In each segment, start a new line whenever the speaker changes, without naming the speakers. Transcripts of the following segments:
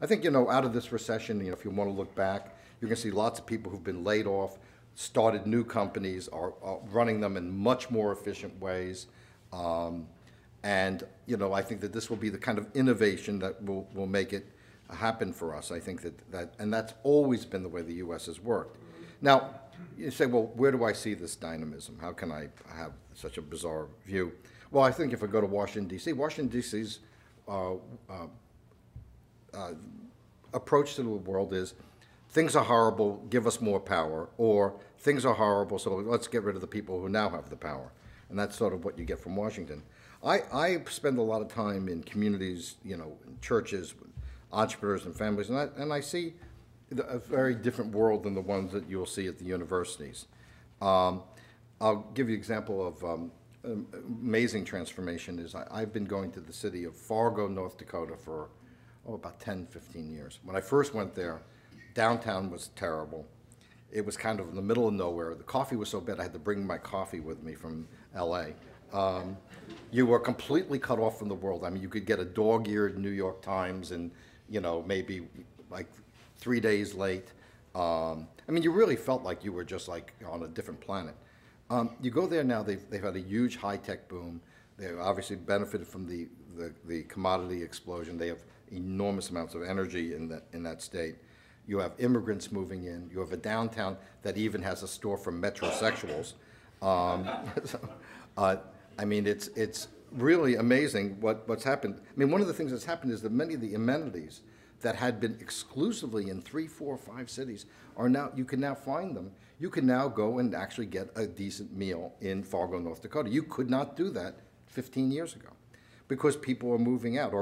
I think, you know, out of this recession, you know, if you want to look back, you're going to see lots of people who've been laid off, started new companies, are running them in much more efficient ways. And, you know, I think that this will be the kind of innovation that will make it happen for us. I think and that's always been the way the U.S. has worked. Now, you say, well, where do I see this dynamism? How can I have such a bizarre view? Well, I think if I go to Washington, D.C., Washington, D.C.'s approach to the world is, things are horrible, give us more power, or things are horrible, so let's get rid of the people who now have the power. And that's sort of what you get from Washington. I spend a lot of time in communities, you know, in churches, with entrepreneurs and families, and I see a very different world than the ones that you'll see at the universities. I'll give you an example of amazing transformation. I've been going to the city of Fargo, North Dakota for about 10, 15 years. When I first went there, downtown was terrible. It was kind of in the middle of nowhere. The coffee was so bad I had to bring my coffee with me from LA. You were completely cut off from the world. I mean, you could get a dog-eared New York Times and, you know, maybe like 3 days late. I mean, you really felt like you were just like on a different planet. You go there now, they've had a huge high-tech boom. They obviously benefited from the commodity explosion. They have enormous amounts of energy in that state. You have immigrants moving in. You have a downtown that even has a store for metrosexuals. I mean, it's really amazing what's happened. I mean, one of the things that's happened is that many of the amenities that had been exclusively in 3, 4, 5 cities are now, you can now find them. You can now go and actually get a decent meal in Fargo, North Dakota. You could not do that 15 years ago because people are moving out.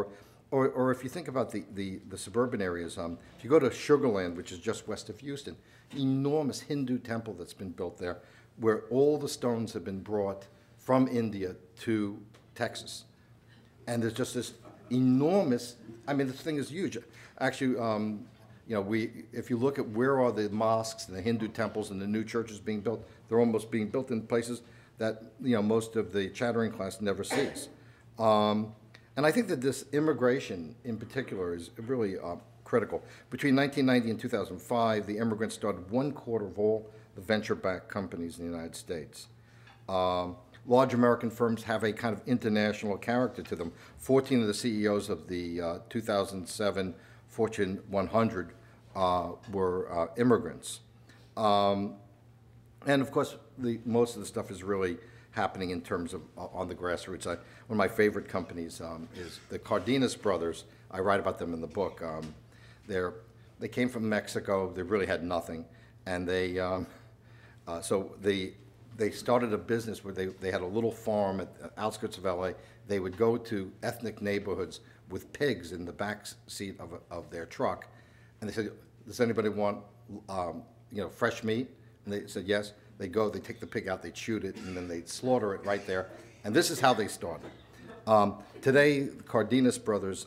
Or if you think about the suburban areas, if you go to Sugar Land, which is just west of Houston, enormous Hindu temple that's been built there, where all the stones have been brought from India to Texas. And there's just this enormous, I mean, this thing is huge. Actually, you know, if you look at where are the mosques and the Hindu temples and the new churches being built, they're almost being built in places that, you know, most of the chattering class never sees. And I think that this immigration in particular is really critical. Between 1990 and 2005, the immigrants started 1/4 of all the venture-backed companies in the United States. Large American firms have a kind of international character to them. 14 of the CEOs of the 2007 Fortune 100 were immigrants. And of course, most of the stuff is really happening in terms of on the grassroots. One of my favorite companies is the Cardenas brothers. I write about them in the book. They came from Mexico. They really had nothing, and they started a business where they had a little farm at the outskirts of LA. They would go to ethnic neighborhoods with pigs in the back seat of their truck, and they said, "Does anybody want you know, fresh meat?" And they said yes. They go, they take the pig out, they shoot it, and then they slaughter it right there. And this is how they started. Today, Cardenas Brothers,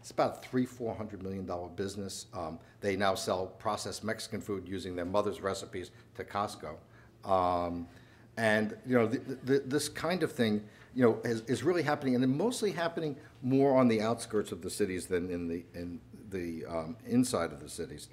it's about a $400 million business. They now sell processed Mexican food using their mother's recipes to Costco. And you know, this kind of thing, you know, is really happening, and it's mostly happening more on the outskirts of the cities than in the inside of the cities.